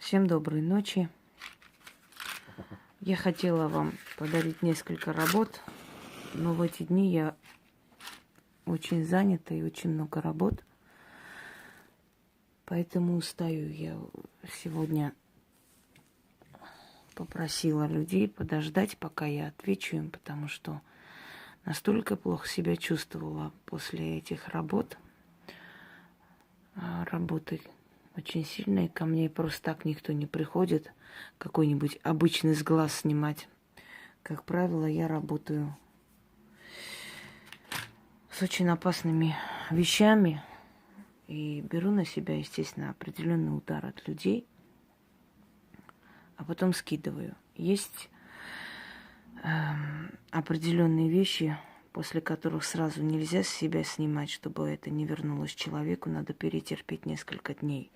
Всем доброй ночи. Я хотела вам подарить несколько работ, но в эти дни я очень занята и очень много работ, поэтому устаю. Я сегодня попросила людей подождать, пока я отвечу им, потому что настолько плохо себя чувствовала после этих работ. Работы очень сильные, ко мне просто так никто не приходит какой-нибудь обычный с глаз снимать. Как правило, я работаю с очень опасными вещами и беру на себя, естественно, определенный удар от людей, а потом скидываю. Есть определенные вещи, после которых сразу нельзя с себя снимать, чтобы это не вернулось человеку, надо перетерпеть несколько дней.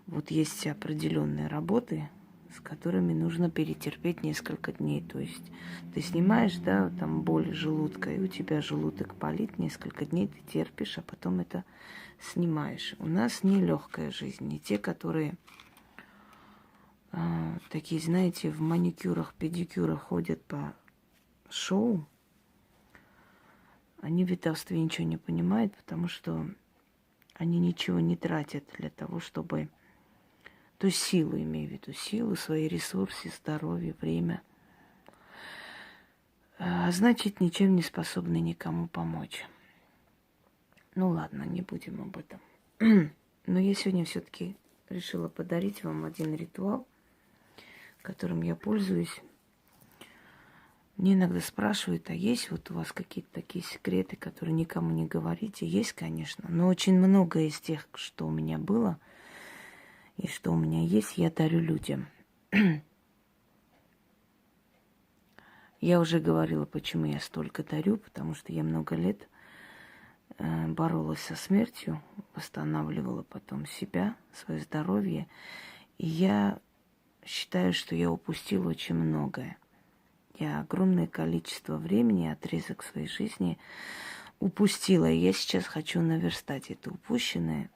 Вот есть определенные работы, с которыми нужно перетерпеть несколько дней. То есть ты снимаешь, да, там боль желудка, и у тебя желудок болит, несколько дней ты терпишь, а потом это снимаешь. У нас нелегкая жизнь. Не те, которые такие, знаете, в маникюрах, педикюрах ходят по шоу, они в ведовстве ничего не понимают, потому что они ничего не тратят для того, чтобы... То есть силу, имею в виду, силу, свои ресурсы, здоровье, время. А значит, ничем не способны никому помочь. Ну ладно, не будем об этом. Но я сегодня все-таки решила подарить вам один ритуал, которым я пользуюсь. Мне иногда спрашивают, а есть вот у вас какие-то такие секреты, которые никому не говорите? Есть, конечно, но очень много из тех, что у меня было и что у меня есть, я дарю людям. Я уже говорила, почему я столько дарю, потому что я много лет боролась со смертью, восстанавливала потом себя, свое здоровье. И я считаю, что я упустила очень многое. Я огромное количество времени, отрезок своей жизни упустила. И я сейчас хочу наверстать это упущенное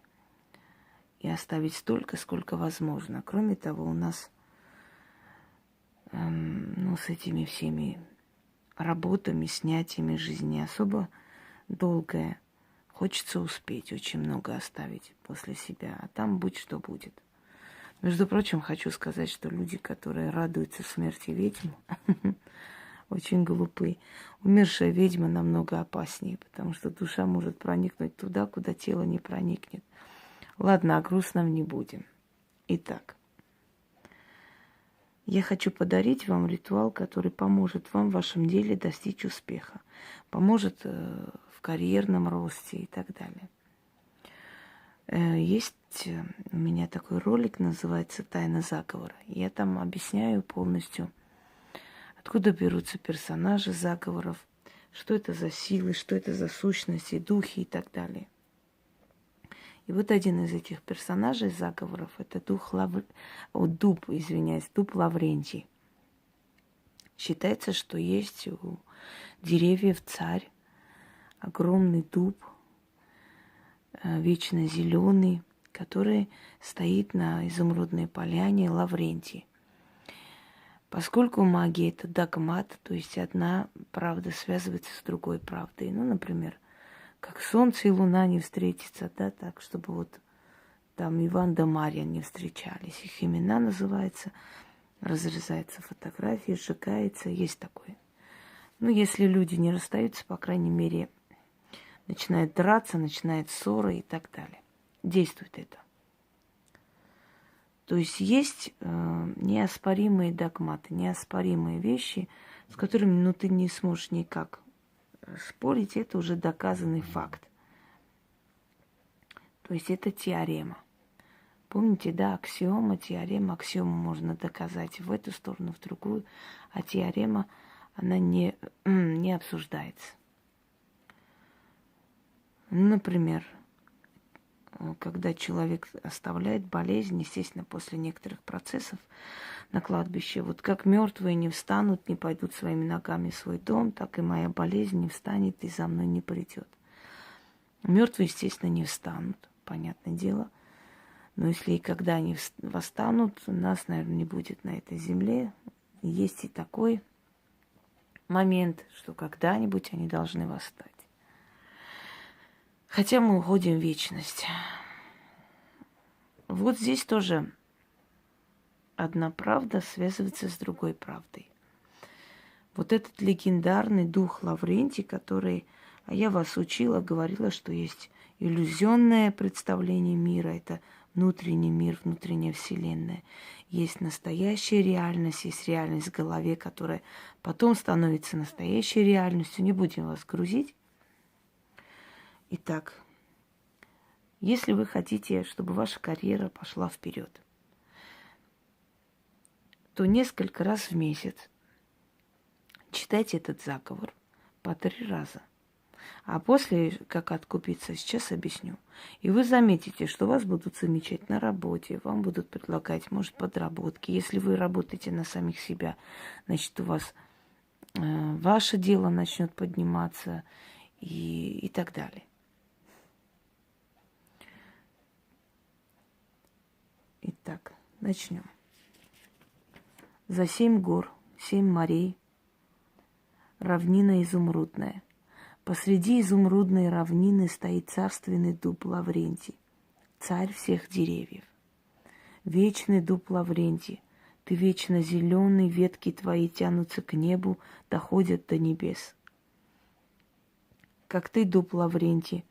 и оставить столько, сколько возможно. Кроме того, у нас с этими всеми работами, снятиями жизни не особо долгая. Хочется успеть, очень много оставить после себя, а там будь что будет. Между прочим, хочу сказать, что люди, которые радуются смерти ведьм, очень глупы. Умершая ведьма намного опаснее, потому что душа может проникнуть туда, куда тело не проникнет. Ладно, о грустном не будем. Итак, я хочу подарить вам ритуал, который поможет вам в вашем деле достичь успеха, поможет в карьерном росте и так далее. Есть у меня такой ролик, называется «Тайна заговора». Я там объясняю полностью, откуда берутся персонажи заговоров, что это за силы, что это за сущности, духи и так далее. И вот один из этих персонажей заговоров – это дуб Лаврентий. Считается, что есть у деревьев царь, огромный дуб, вечно зеленый, который стоит на изумрудной поляне Лаврентий. Поскольку магия – это догмат, то есть одна правда связывается с другой правдой. Ну, например, как солнце и луна не встретятся, да, так, чтобы вот там Иван да Марья не встречались. Их имена называются, разрезается фотография, сжигается, есть такое. Ну, если люди не расстаются, по крайней мере, начинают драться, начинают ссоры и так далее. Действует это. То есть неоспоримые догматы, неоспоримые вещи, с которыми ты не сможешь никак спорить, это уже доказанный факт. То есть это теорема. Помните, да, аксиома, теорема. Аксиому можно доказать в эту сторону, в другую, а теорема, она не обсуждается. Например, когда человек оставляет болезнь, естественно, после некоторых процессов на кладбище, вот как мертвые не встанут, не пойдут своими ногами в свой дом, так и моя болезнь не встанет и за мной не придет. Мертвые, естественно, не встанут, понятное дело. Но если и когда они восстанут, нас, наверное, не будет на этой земле. Есть и такой момент, что когда-нибудь они должны восстать. Хотя мы уходим в вечность. Вот здесь тоже одна правда связывается с другой правдой. Вот этот легендарный дух Лаврентий, который, а я вас учила, говорила, что есть иллюзионное представление мира, это внутренний мир, внутренняя вселенная. Есть настоящая реальность, есть реальность в голове, которая потом становится настоящей реальностью. Не будем вас грузить. Итак, если вы хотите, чтобы ваша карьера пошла вперед, то несколько раз в месяц читайте этот заговор по 3 раза. А после, как откупиться, сейчас объясню. И вы заметите, что вас будут замечать на работе, вам будут предлагать, может, подработки. Если вы работаете на самих себя, значит, у вас ваше дело начнет подниматься и так далее. Итак, начнем. За 7 гор, 7 морей, равнина изумрудная. Посреди изумрудной равнины стоит царственный дуб Лаврентий, царь всех деревьев. Вечный дуб Лаврентий, ты вечно зеленый, ветки твои тянутся к небу, доходят до небес. Как ты, дуб Лаврентий,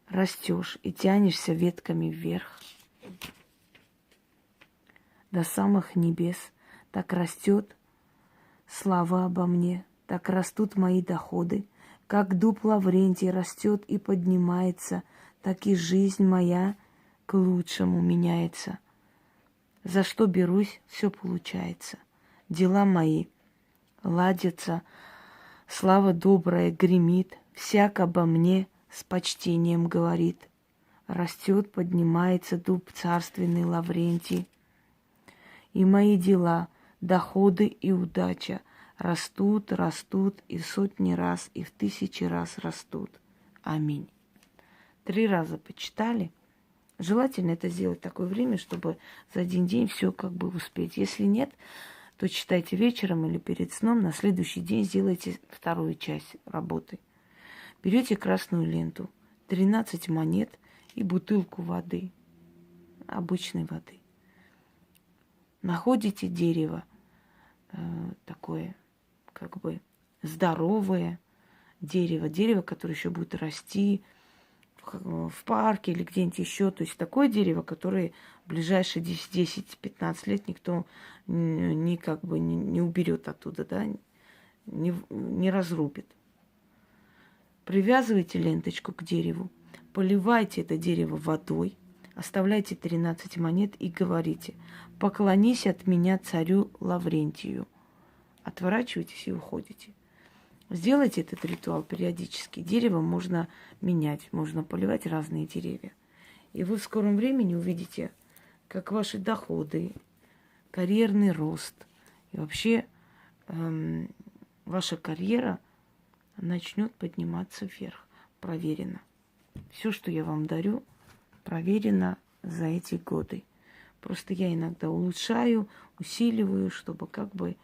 растешь и тянешься ветками вверх до самых небес, так растет слава обо мне, так растут мои доходы. Как дуб Лаврентий растет и поднимается, так и жизнь моя к лучшему меняется. За что берусь, все получается. Дела мои ладятся, слава добрая гремит, всяк обо мне с почтением говорит. Растет, поднимается дуб царственный Лаврентий. И мои дела, доходы и удача растут, растут и в сотни раз, и в 1000 раз растут. Аминь. 3 раза почитали. Желательно это сделать в такое время, чтобы за один день все как бы успеть. Если нет, то читайте вечером или перед сном. На следующий день сделайте вторую часть работы. Берете красную ленту, 13 монет и бутылку воды, обычной воды. Находите дерево такое, как бы здоровое дерево, которое еще будет расти в парке или где-нибудь еще. То есть такое дерево, которое в ближайшие 10-15 лет никто не уберет оттуда, да, не разрубит. Привязывайте ленточку к дереву, поливайте это дерево водой, оставляйте 13 монет и говорите: «Поклонись от меня царю Лаврентию». Отворачивайтесь и уходите. Сделайте этот ритуал периодически. Дерево можно менять, можно поливать разные деревья. И вы в скором времени увидите, как ваши доходы, карьерный рост и вообще ваша карьера начнет подниматься вверх. Проверено. Все, что я вам дарю, проверено за эти годы. Просто я иногда улучшаю, усиливаю, чтобы как бы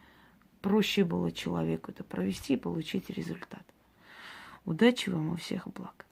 проще было человеку это провести и получить результат. Удачи вам и всех благ.